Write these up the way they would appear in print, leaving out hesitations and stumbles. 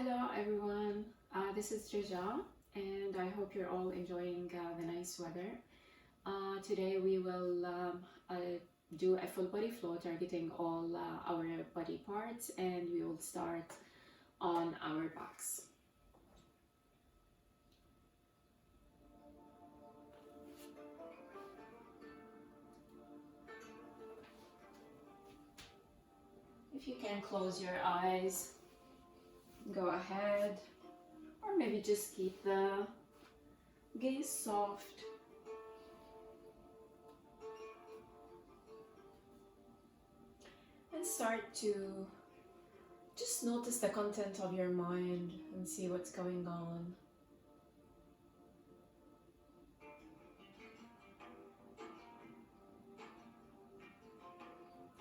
Hello everyone, this is Jaja and I hope you're all enjoying the nice weather. Today we will do a full body flow targeting all our body parts, and we will start on our backs. If you can close your eyes, go ahead, or maybe just keep the gaze soft. And start to just notice the content of your mind and see what's going on.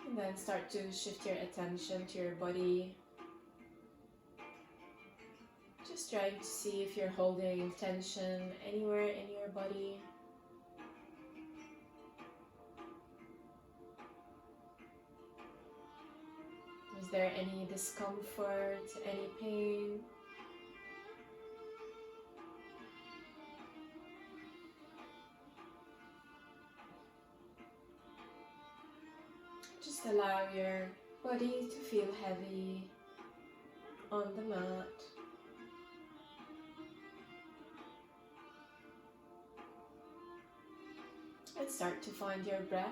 And then start to shift your attention to your body. Just trying to see if you're holding tension anywhere in your body. Is there any discomfort, any pain? Just allow your body to feel heavy on the mat. And start to find your breath.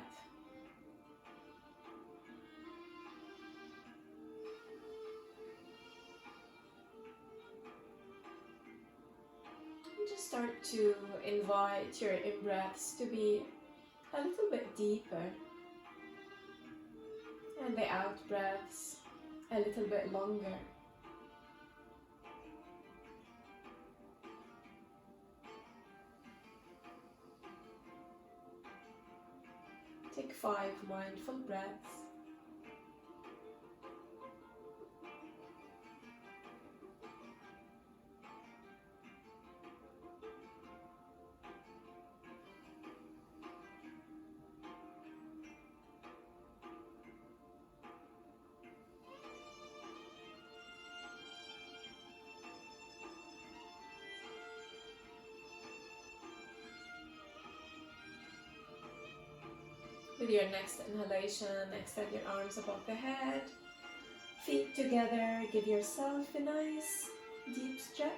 And just start to invite your in-breaths to be a little bit deeper, and the out-breaths a little bit longer. Take 5 mindful breaths. With your next inhalation, extend your arms above the head, feet together, give yourself a nice deep stretch.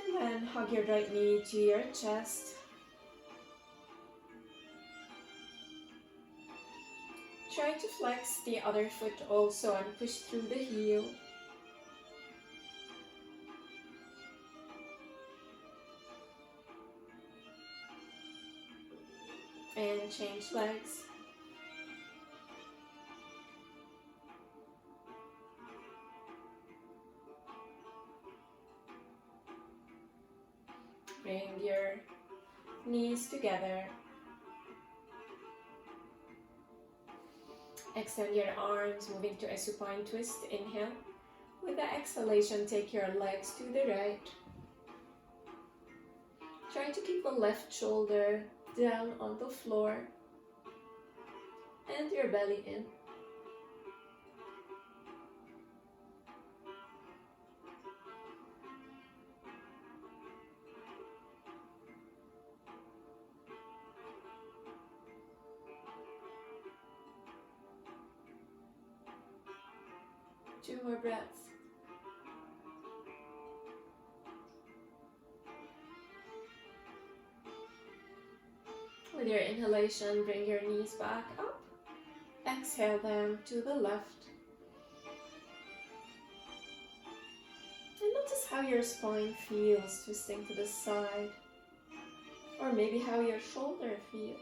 And then hug your right knee to your chest. Try to flex the other foot also and push through the heel. And change legs. Bring your knees together. Extend your arms, moving to a supine twist. Inhale. With the exhalation, take your legs to the right. Try to keep the left shoulder down on the floor and your belly in. Two more breaths. With your inhalation, bring your knees back up. Exhale them to the left. And notice how your spine feels twisting to the side, or maybe how your shoulder feels.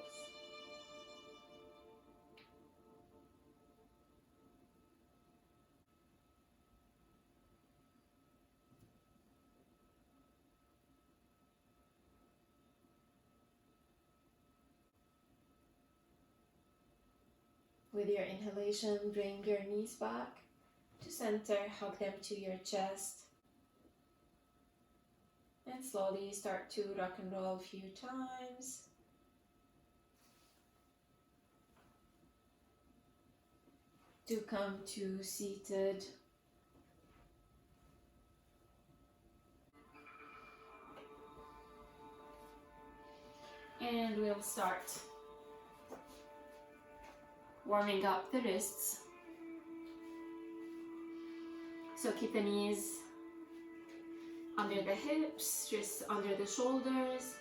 With your inhalation, bring your knees back to center, hug them to your chest. And slowly start to rock and roll a few times. to come to seated. And we'll start warming up the wrists. So keep the knees under the hips, wrists under the shoulders.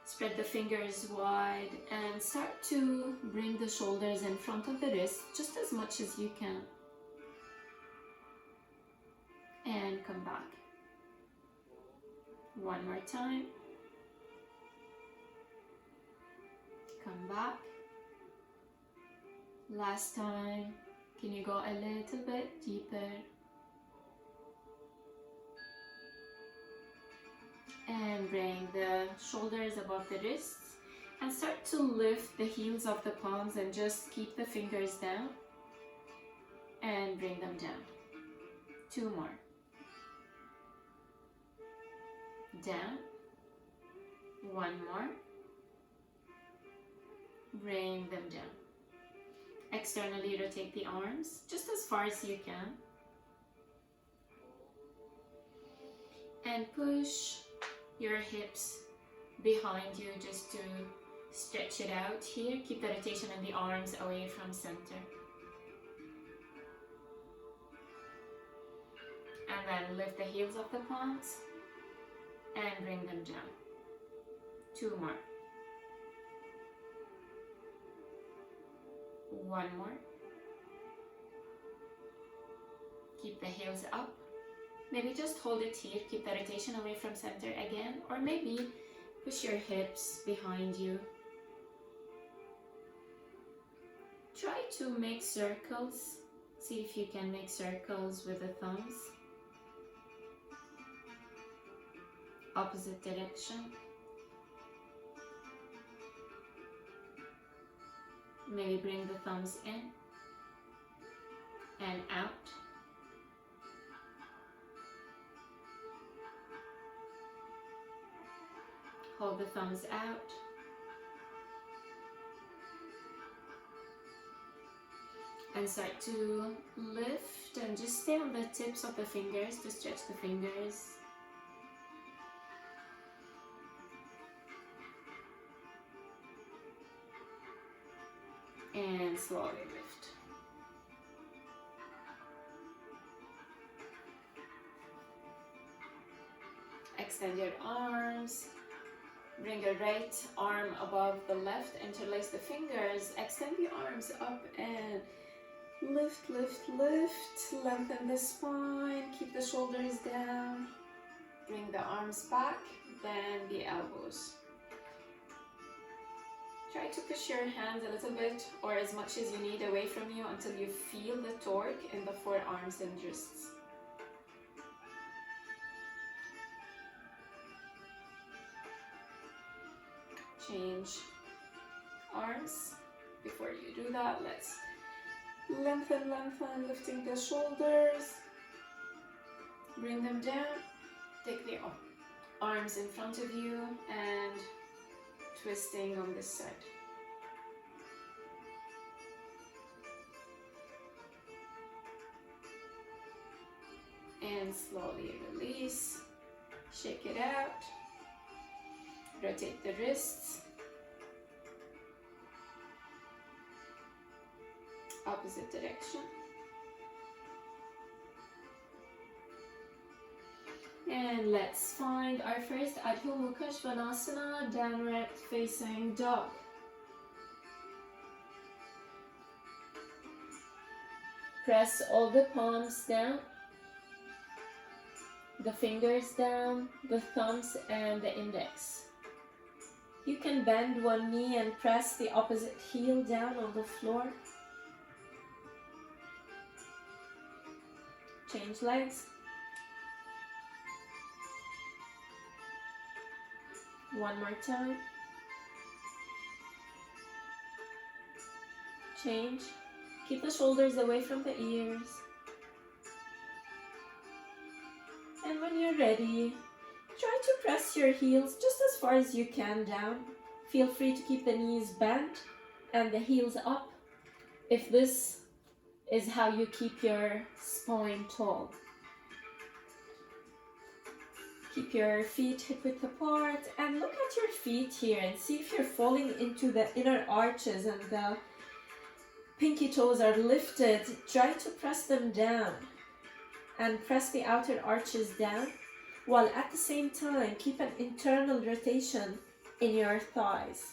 Spread the fingers wide and start to bring the shoulders in front of the wrists just as much as you can. And come back. One more time. Come back. Last time. Can you go a little bit deeper? And bring the shoulders above the wrists and start to lift the heels of the palms and just keep the fingers down and bring them down. Two more. Down. One more. Bring them down. Externally rotate the arms just as far as you can. And push your hips behind you just to stretch it out here. Keep the rotation in the arms away from center. And then lift the heels of the palms and bring them down. Two more. One more. Keep the heels up. Maybe just hold it here, keep the rotation away from center again, or maybe push your hips behind you. Try to make circles. See if you can make circles with the thumbs. Opposite direction. Maybe bring the thumbs in and out. Hold the thumbs out. And start to lift and just stay on the tips of the fingers to stretch the fingers. And slowly lift. Extend your arms. Bring your right arm above the left, interlace the fingers, extend the arms up and lift, lift, lift. Lengthen the spine, keep the shoulders down. Bring the arms back, bend the elbows. Try to push your hands a little bit or as much as you need away from you until you feel the torque in the forearms and wrists. Change arms. Before you do that, let's lengthen, lengthen, lifting the shoulders. Bring them down. Take the arms in front of you and twisting on this side. And slowly release. Shake it out. Rotate the wrists. Opposite direction. And let's find our first Adho Mukha Svanasana, downward facing dog. Press all the palms down, the fingers down, the thumbs and the index. You can bend one knee and press the opposite heel down on the floor. Change legs. One more time. Change. Keep the shoulders away from the ears. And when you're ready, try to press your heels just as far as you can down. Feel free to keep the knees bent and the heels up if this is how you keep your spine tall. Keep your feet hip-width apart and look at your feet here and see if you're falling into the inner arches and the pinky toes are lifted. Try to press them down and press the outer arches down, while at the same time keep an internal rotation in your thighs.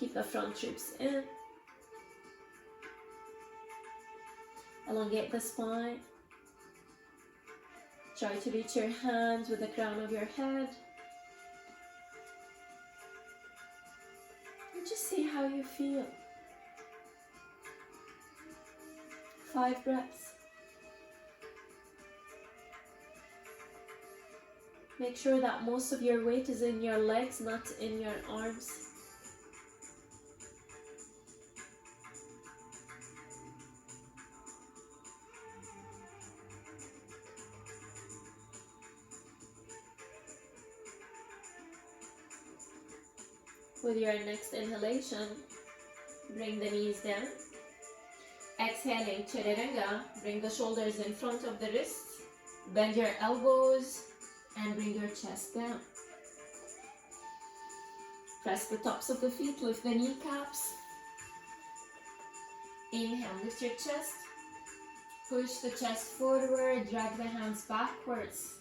Keep the front ribs in. Elongate the spine. Try to reach your hands with the crown of your head. And just see how you feel. 5 breaths. Make sure that most of your weight is in your legs, not in your arms. With your next inhalation, bring the knees down. Exhaling, Chaturanga, bring the shoulders in front of the wrists. Bend your elbows and bring your chest down. Press the tops of the feet, lift the kneecaps. Inhale, lift your chest. Push the chest forward, drag the hands backwards.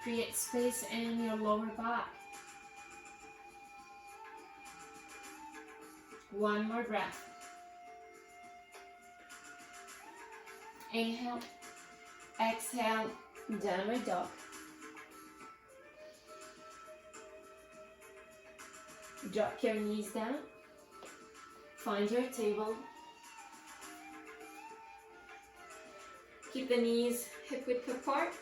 Create space in your lower back. One more breath. Inhale, exhale, downward dog. Drop your knees down. Find your table. Keep the knees hip-width apart.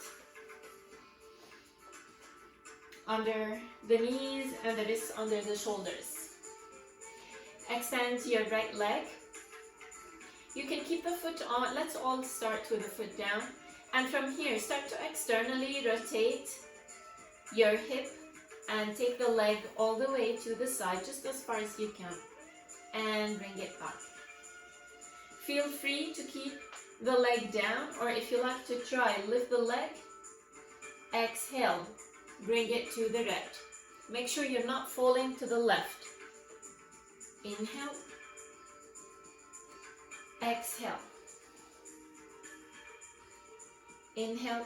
Under the knees and the wrists under the shoulders. Extend your right leg. You can keep the foot on. Let's all start with the foot down. And from here, start to externally rotate your hip and take the leg all the way to the side, just as far as you can. And bring it back. Feel free to keep the leg down, or if you like to try, lift the leg. Exhale. Bring it to the right. Make sure you're not falling to the left. Inhale. Exhale. Inhale.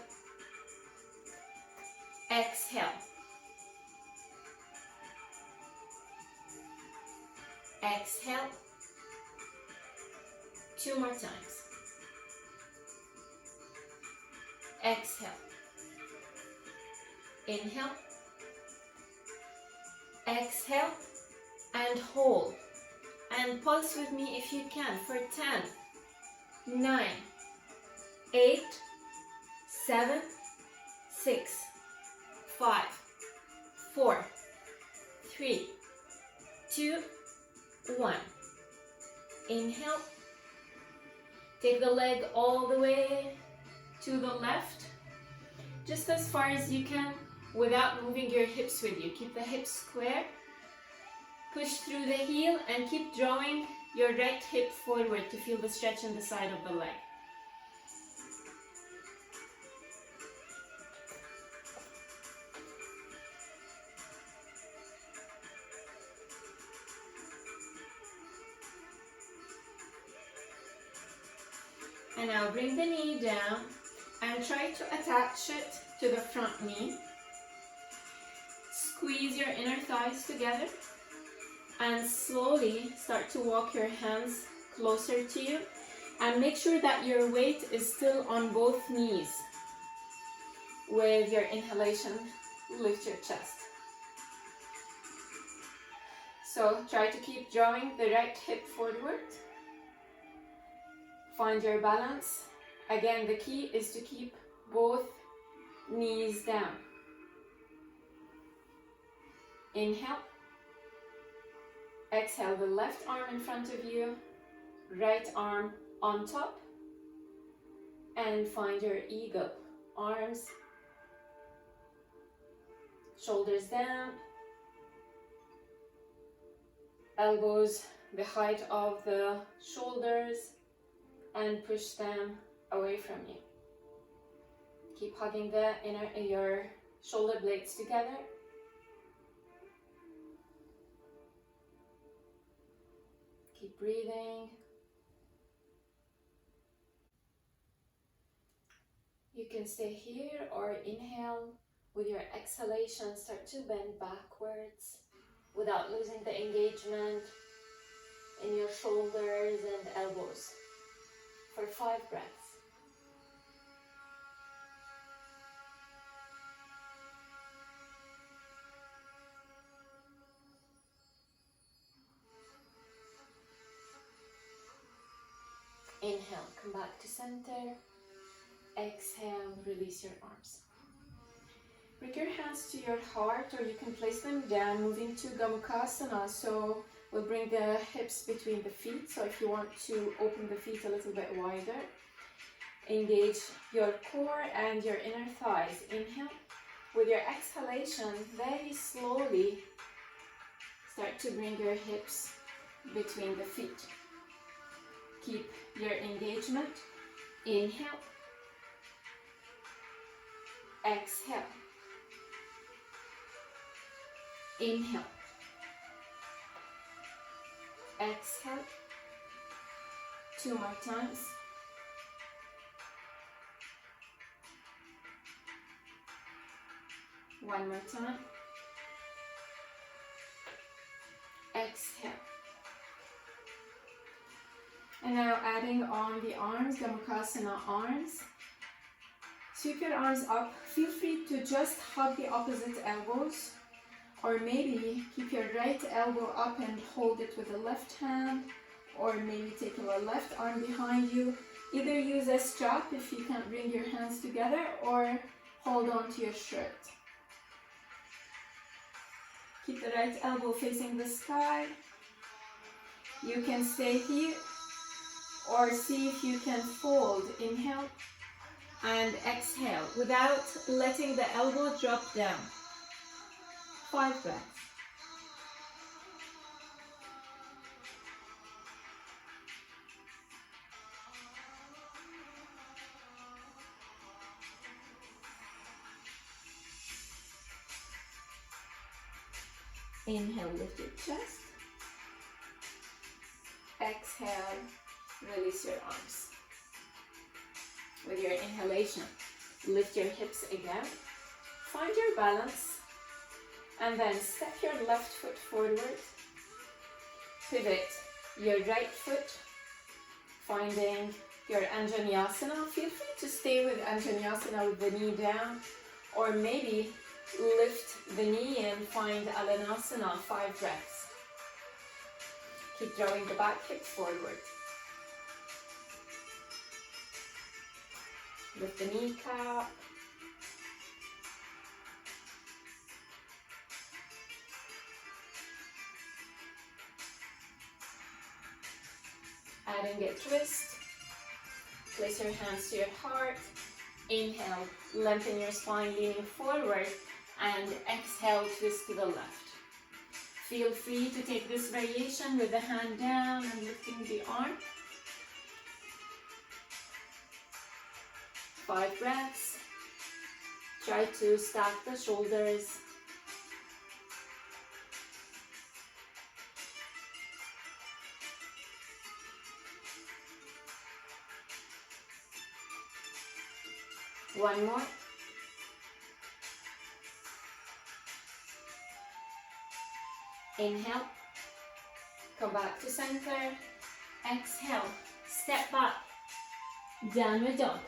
Exhale. Exhale. 2 more times. Exhale. Inhale. Exhale. And hold. And pulse with me if you can for 10, 9, 8, 7, 6, 5, 4, 3, 2, 1. Inhale. Take the leg all the way to the left, just as far as you can without moving your hips with you. Keep the hips square. Push through the heel and keep drawing your right hip forward to feel the stretch in the side of the leg. And now bring the knee down and try to attach it to the front knee. Squeeze your inner thighs together. And slowly start to walk your hands closer to you and make sure that your weight is still on both knees. With your inhalation, lift your chest. So try to keep drawing the right hip forward. Find your balance. Again, the key is to keep both knees down. Inhale. Exhale, the left arm in front of you, right arm on top, and find your eagle. Arms, shoulders down, elbows the height of the shoulders and push them away from you. Keep hugging your shoulder blades together. Keep breathing. You can stay here or inhale. With your exhalation, start to bend backwards without losing the engagement in your shoulders and elbows for 5 breaths. Inhale, come back to center. Exhale, release your arms. Bring your hands to your heart, or you can place them down, moving to Gomukhasana. So we'll bring the hips between the feet. So if you want to open the feet a little bit wider, engage your core and your inner thighs. Inhale. With your exhalation, very slowly start to bring your hips between the feet. Keep your engagement. Inhale. Exhale. Inhale. Exhale. 2 more times. One more time. Exhale. And now adding on the arms, Gomukhasana arms. Sweep your arms up. Feel free to just hug the opposite elbows, or maybe keep your right elbow up and hold it with the left hand, or maybe take your left arm behind you. Either use a strap if you can't bring your hands together, or hold on to your shirt. Keep the right elbow facing the sky. You can stay here, or see if you can fold. Inhale and exhale without letting the elbow drop down. 5 breaths. Inhale, lift your chest. Exhale, release your arms. With your inhalation, lift your hips again. Find your balance. And then step your left foot forward. Pivot your right foot, finding your Anjaneyasana. Feel free to stay with Anjaneyasana with the knee down, or maybe lift the knee and find Alanasana, 5 breaths. Keep drawing the back hip forward. Lift the kneecap. Adding a twist. Place your hands to your heart. Inhale, lengthen your spine, leaning forward, and exhale, twist to the left. Feel free to take this variation with the hand down and lifting the arm. 5 breaths. Try to stack the shoulders. One more. Inhale. Come back to center. Exhale. Step back. Downward dog.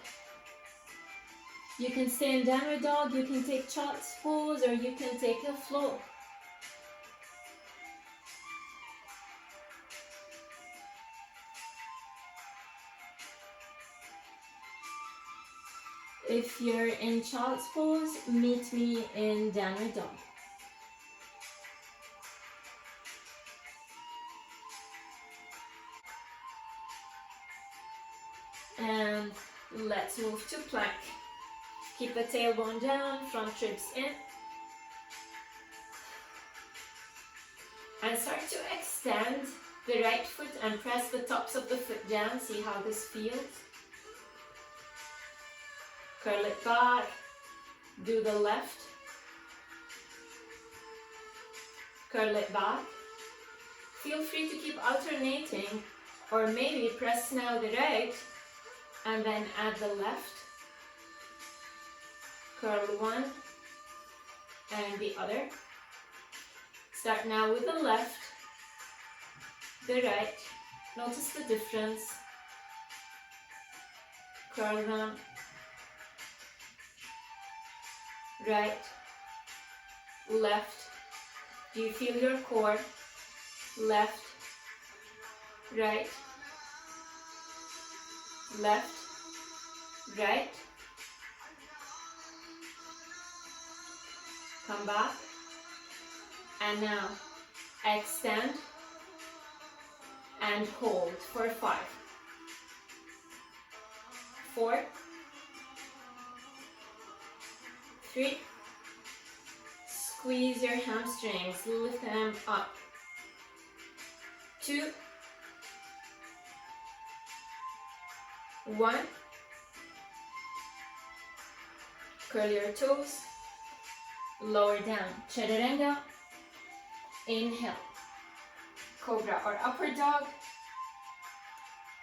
You can stay in downward dog, you can take child's pose, or you can take a flow. If you're in child's pose, meet me in downward dog. And let's move to plank. Keep the tailbone down, front ribs in. And start to extend the right foot and press the tops of the foot down. See how this feels. Curl it back. Do the left. Curl it back. Feel free to keep alternating, or maybe press now the right and then add the left. Curl one and the other. Start now with the left, the right. Notice the difference. Curl them. Right, left. Do you feel your core? Left, right, left, right. Come back. And now extend and hold for 5, 4, 3. Squeeze your hamstrings, lift them up. 2, 1. Curl your toes, lower down. Chaturanga. Inhale, cobra or upward dog,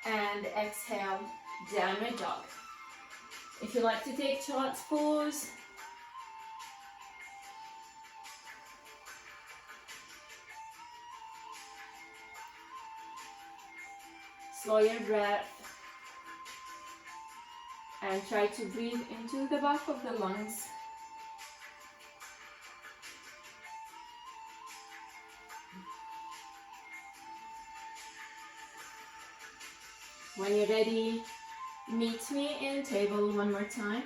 and exhale, downward dog. If you like to take child's pose, slow your breath and try to breathe into the back of the lungs. When you're ready, meet me in table one more time.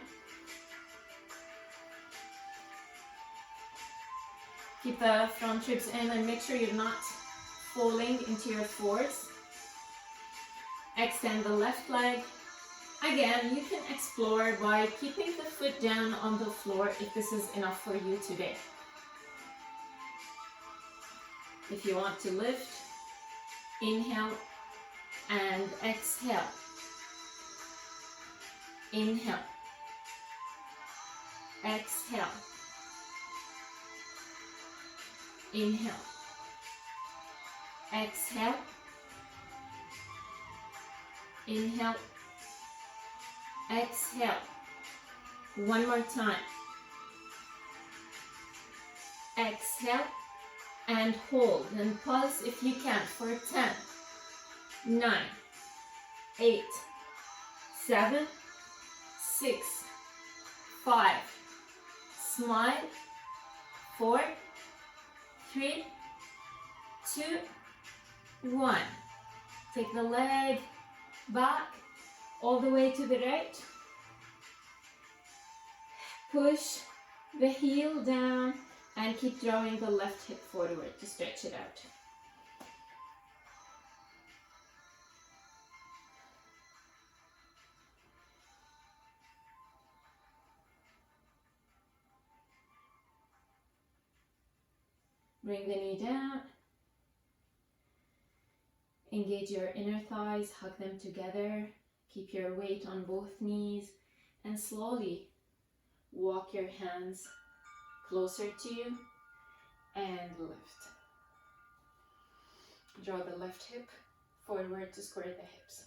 Keep the front ribs in and make sure you're not falling into your fours. Extend the left leg. Again, you can explore by keeping the foot down on the floor if this is enough for you today. If you want to lift, inhale and exhale. Inhale. Exhale. Inhale. Exhale. Inhale. Exhale. One more time. Exhale and hold and pulse if you can for 10, 9, 8, 7, 6, 5. Smile. 4, 3, 2, 1. Take the leg back all the way to the right. Push the heel down and keep drawing the left hip forward to stretch it out. Bring the knee down. Engage your inner thighs, hug them together. Keep your weight on both knees and slowly walk your hands closer to you and lift. Draw the left hip forward to square the hips.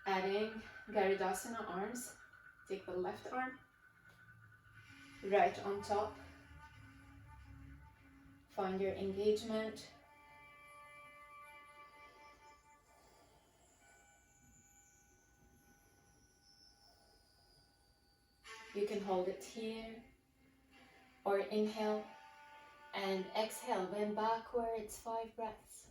Adding Garudasana arms. Take the left arm, right on top. Find your engagement. You can hold it here, or inhale and exhale, bend backwards, 5 breaths.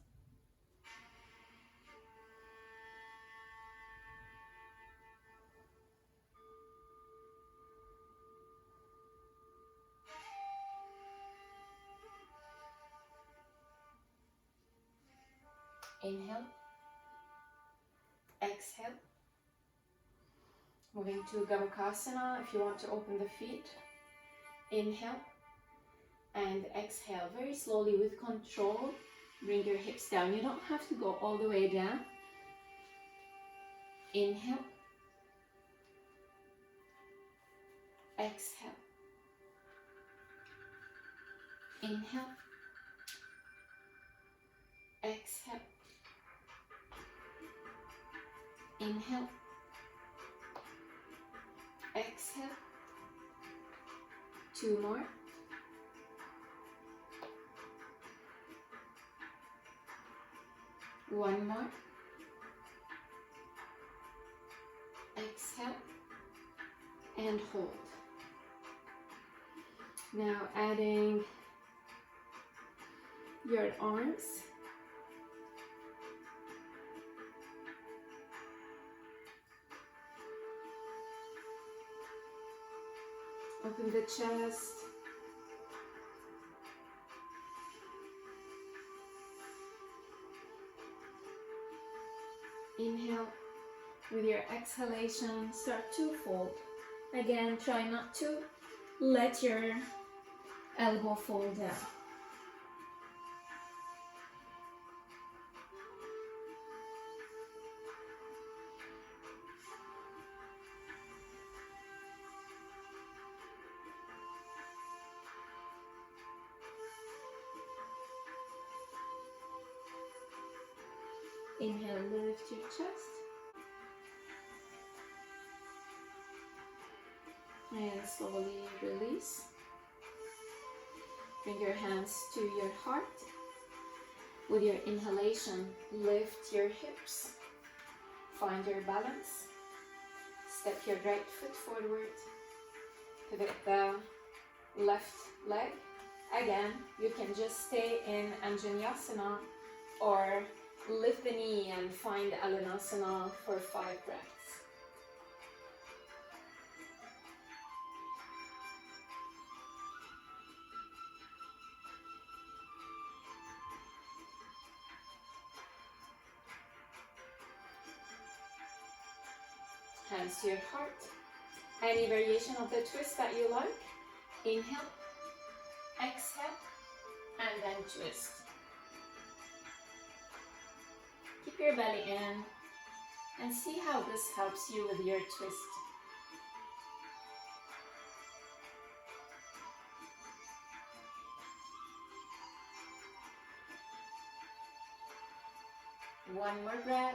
Inhale, exhale. Moving to Gavakasana, if you want to open the feet. Inhale and exhale very slowly with control. Bring your hips down. You don't have to go all the way down. Inhale. Exhale. Inhale. Exhale. Inhale. Exhale. 2 more. One more. Exhale and hold. Now adding your arms. Open the chest. Inhale. With your exhalation, start to fold. Again, try not to let your elbow fall down. Inhale, lift your chest. And slowly release. Bring your hands to your heart. With your inhalation, lift your hips. Find your balance. Step your right foot forward. Pivot the left leg. Again, you can just stay in Vinyasa or lift the knee and find Alanasana for 5 breaths. Hands to your heart. Any variation of the twist that you like. Inhale, exhale, and then twist. Keep your belly in and see how this helps you with your twist. One more breath.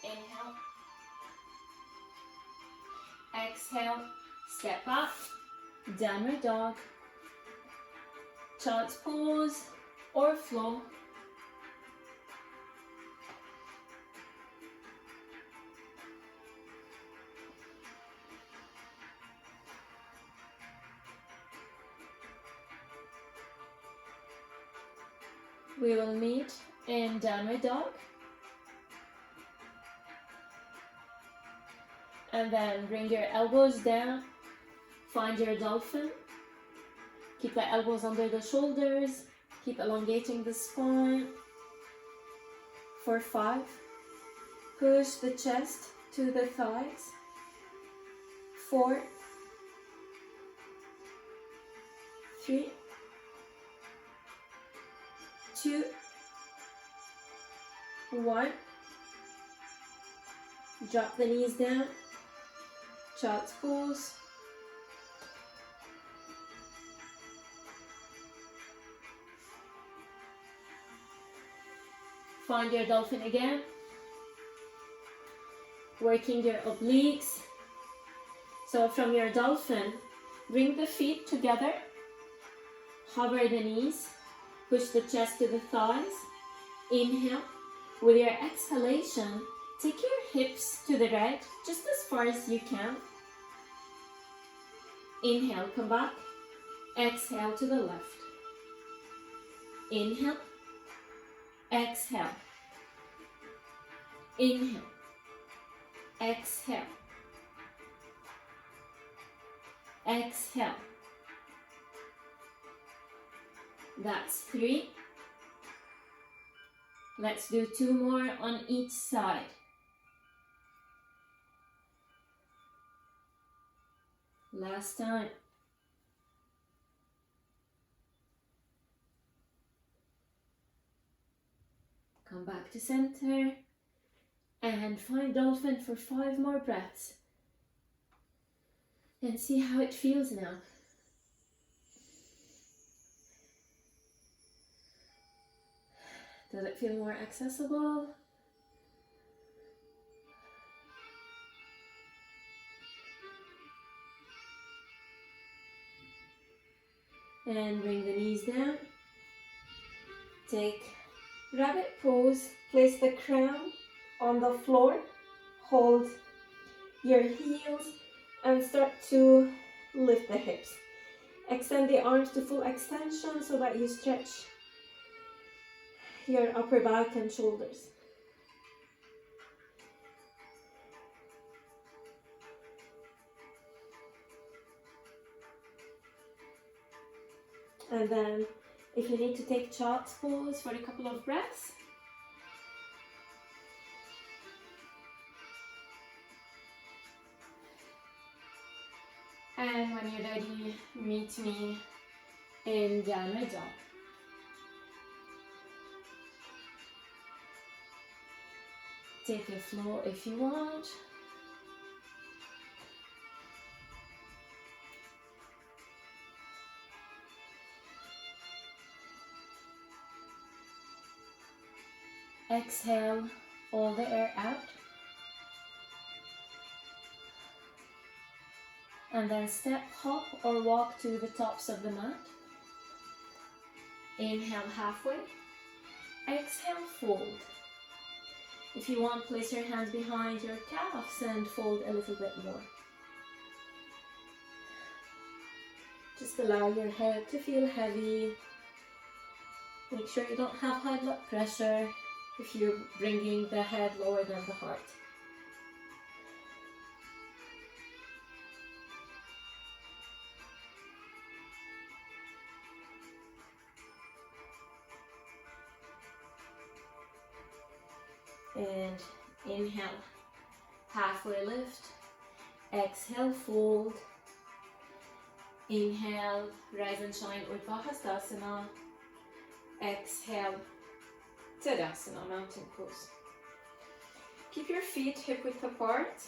Inhale. Exhale. Step up. Downward dog. Child's pose or flow. We will meet in downward dog. And then bring your elbows down. Find your dolphin. Keep the elbows under the shoulders. Keep elongating the spine. For 5. Push the chest to the thighs. 4. 3. 2. 1. Drop the knees down. Child's pose. Find your dolphin again. Working your obliques. So from your dolphin, bring the feet together. Hover the knees. Push the chest to the thighs. Inhale. With your exhalation, take your hips to the right, just as far as you can. Inhale, come back. Exhale to the left. Inhale. Exhale. Inhale. Exhale. Exhale. That's 3. Let's do 2 more on each side. Last time. Come back to center and find Dolphin for 5 more breaths. And see how it feels now. Does it feel more accessible? And bring the knees down. Take rabbit pose. Place the crown on the floor. Hold your heels and start to lift the hips. Extend the arms to full extension so that you stretch your upper back and shoulders. And then if you need to take child's pose for a couple of breaths. And when you're ready, meet me in downward dog. Take the floor if you want. Exhale all the air out. And then step, hop or walk to the tops of the mat. Inhale halfway. Exhale, fold. If you want, place your hands behind your calves and fold a little bit more. Just allow your head to feel heavy. Make sure you don't have high blood pressure if you're bringing the head lower than the heart. And inhale, halfway lift. Exhale, fold. Inhale, rise and shine, Urdhva Hastasana. Exhale, Tadasana, mountain pose. Keep your feet hip width apart.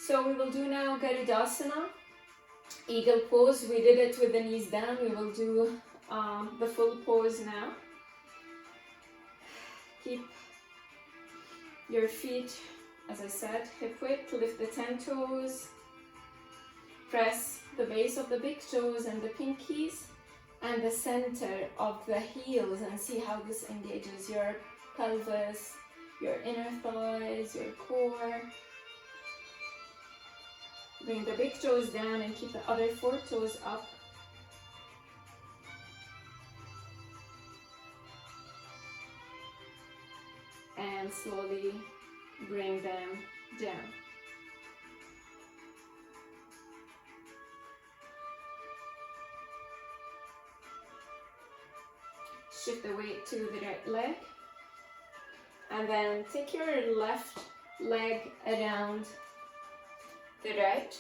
So we will do now Garudasana, eagle pose. We did it with the knees down. We will do the full pose now. Keep your feet, as I said, hip width. Lift the 10 toes. Press the base of the big toes and the pinkies and the center of the heels, and see how this engages your pelvis, your inner thighs, your core. Bring the big toes down and keep the other 4 toes up. And slowly bring them down. Shift the weight to the right leg. And then take your left leg around the right.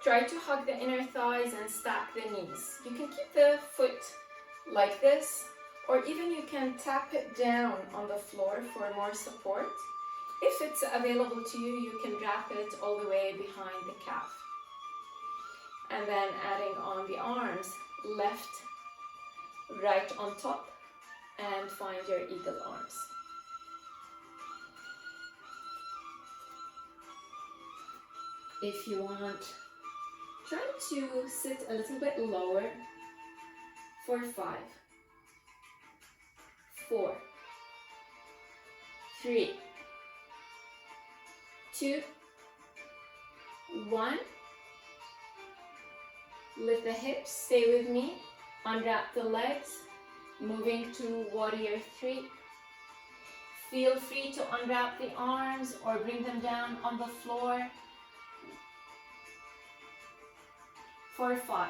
Try to hug the inner thighs and stack the knees. You can keep the foot like this, or even you can tap it down on the floor for more support. If it's available to you, you can wrap it all the way behind the calf. And then adding on the arms, left, right on top, and find your eagle arms. If you want, try to sit a little bit lower for 5, 4, 3, 2, 1. Lift the hips, stay with me. Unwrap the legs, moving to warrior 3. Feel free to unwrap the arms or bring them down on the floor. For 5.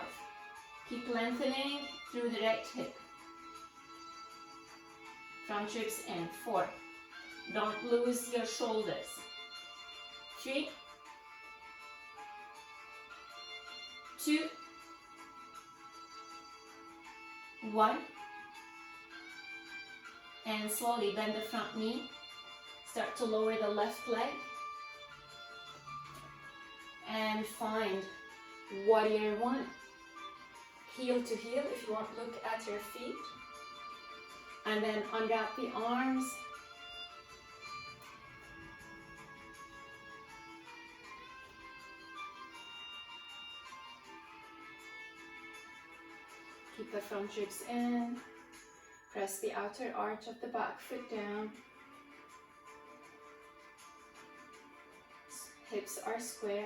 Keep lengthening through the right hip. Front ribs in. 4. Don't lose your shoulders. 3, 2, 1. And slowly bend the front knee. Start to lower the left leg. And find warrior one. Heel to heel if you want to look at your feet. And then unwrap the arms. Keep the front ribs in. Press the outer arch of the back foot down. Hips are square.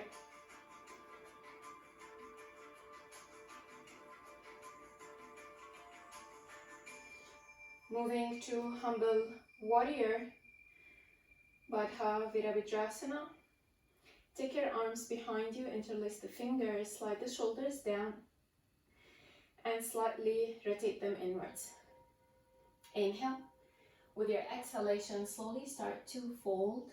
Moving to humble warrior, Baddha Virabhadrasana. Take your arms behind you, interlace the fingers, slide the shoulders down, and slightly rotate them inwards. Inhale. With your exhalation, slowly start to fold.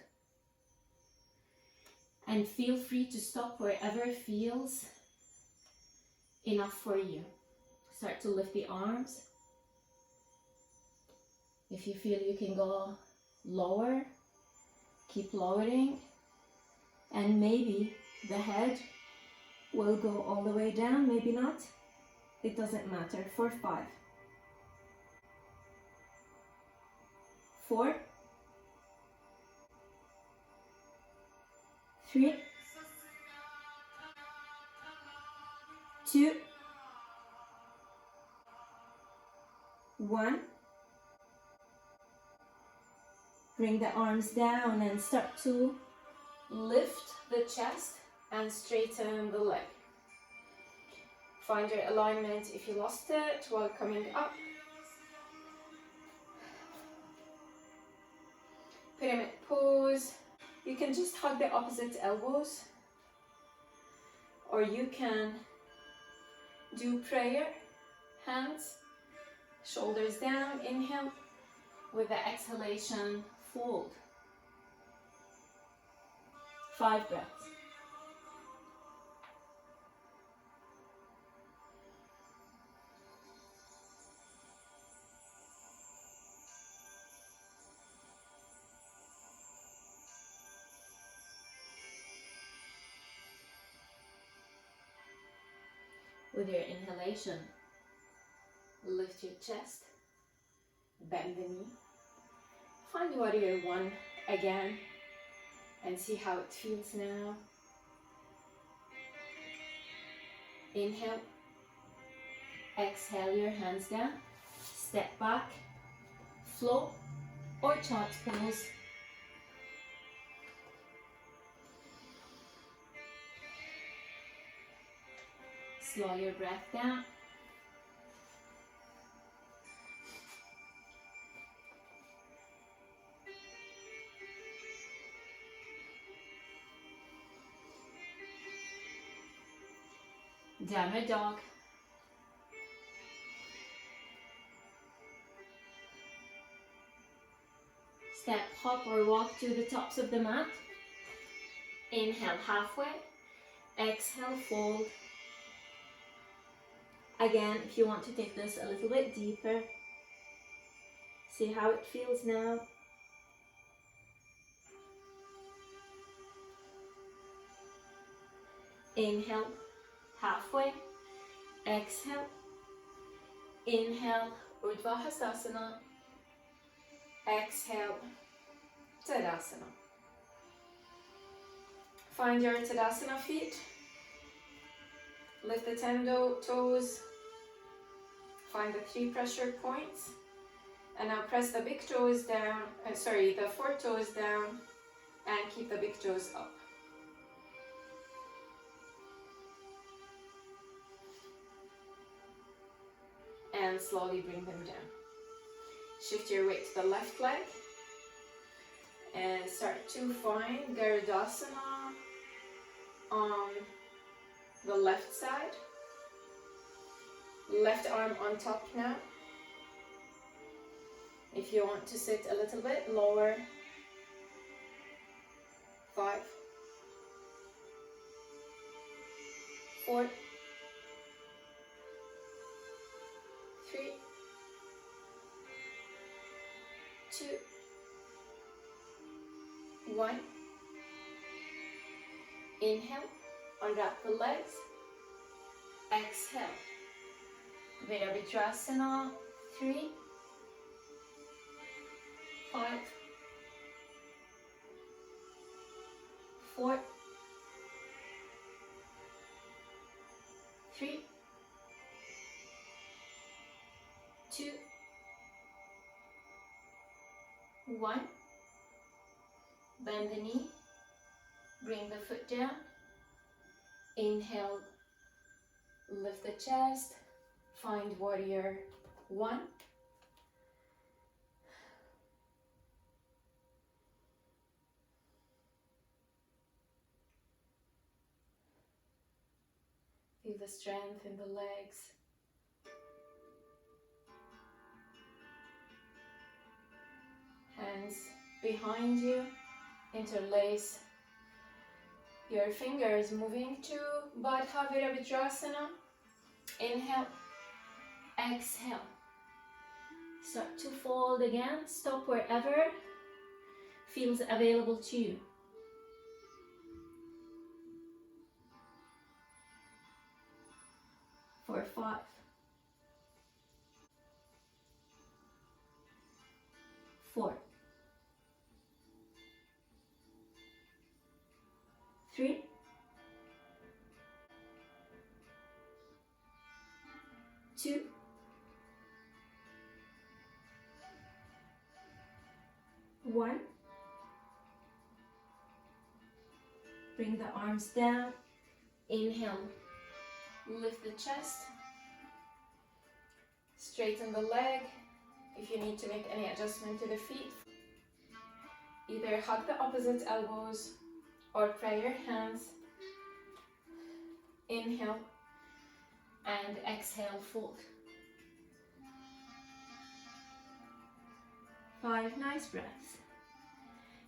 And feel free to stop wherever feels enough for you. Start to lift the arms. If you feel you can go lower, keep lowering. And maybe the head will go all the way down, maybe not. It doesn't matter. For 5, 4, 3, 2, 1. Bring the arms down and start to lift the chest and straighten the leg. Find your alignment if you lost it while coming up. Pyramid pose. You can just hug the opposite elbows, or you can do prayer, hands, shoulders down, inhale. With the exhalation, fold. 5 breaths. With your inhalation, lift your chest, bend the knee. Find warrior one again and see how it feels now. Inhale, exhale your hands down, step back, float or chart pose. Slow your breath down. Downward dog. Step, hop or walk to the tops of the mat. Inhale halfway. Exhale, fold. Again, if you want to take this a little bit deeper, see how it feels now. Inhale, halfway. Exhale. Inhale, Urdhva Hastasana. Exhale, Tadasana. Find your Tadasana feet. Lift the 10 toes. Find the 3 pressure points. And now press the big toes down, the 4 toes down, and keep the big toes up. And slowly bring them down. Shift your weight to the left leg and start to find Garudasana on the left side. Left arm on top now. If you want to sit a little bit lower. 5, 4, 2, 1. Inhale, unwrap the legs. Exhale. Virabhadrasana. 3, 5, 4, 3, 2, 1. Bend the knee. Bring the foot down. Inhale, lift the chest. Find warrior 1. Feel the strength in the legs. Hands behind you. Interlace your fingers, moving to Baddha Virabhadrasana. Inhale, exhale. Start to fold again. Stop wherever feels available to you. For 5, 4, 3, 2, 1. Bring the arms down. Inhale, lift the chest. Straighten the leg. If you need to make any adjustment to the feet, either hug the opposite elbows or pray your hands. Inhale and exhale, fold. 5 nice breaths.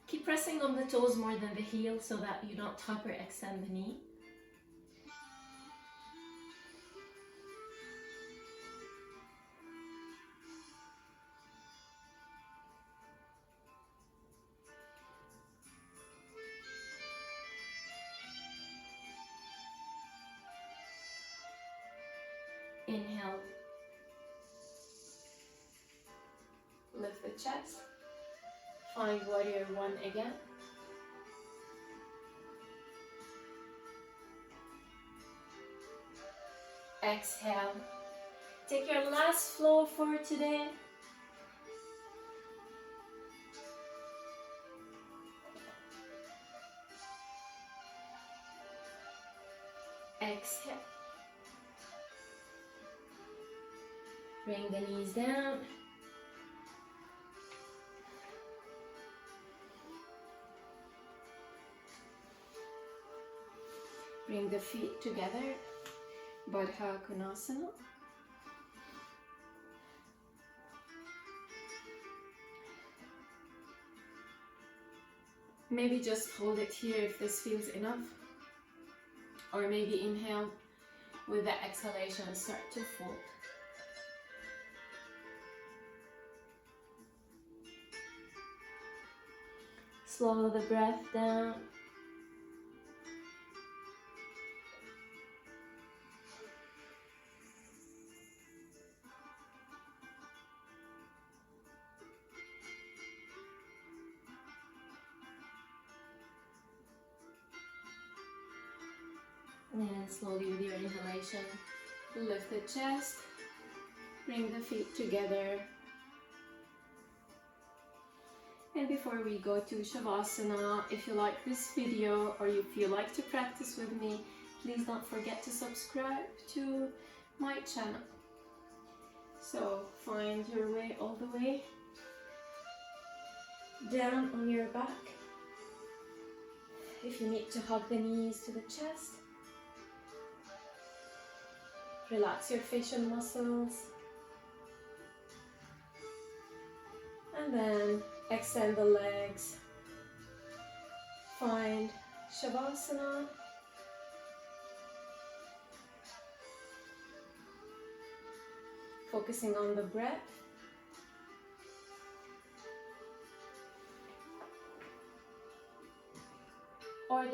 Keep pressing on the toes more than the heel so that you don't hyperextend the knee. Inhale, lift the chest, find warrior 1 again. Exhale, take your last flow for today. Exhale. Bring the knees down. Bring the feet together. Baddha Konasana. Maybe just hold it here if this feels enough. Or maybe inhale with the exhalation, start to fold. Slow the breath down. And slowly with your inhalation, lift the chest, bring the feet together. And before we go to Shavasana, if you like this video or if you like to practice with me, please don't forget to subscribe to my channel. So find your way all the way down on your back. If you need to hug the knees to the chest, relax your facial muscles. And then extend the legs. Find Shavasana. Focusing on the breath.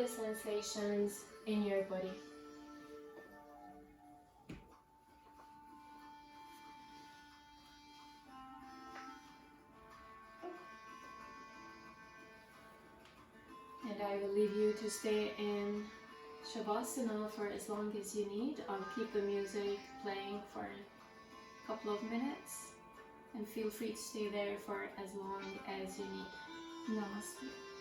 the sensations in your body. And I will leave you to stay in Shavasana for as long as you need. I'll keep the music playing for a couple of minutes, and feel free to stay there for as long as you need. Namaste.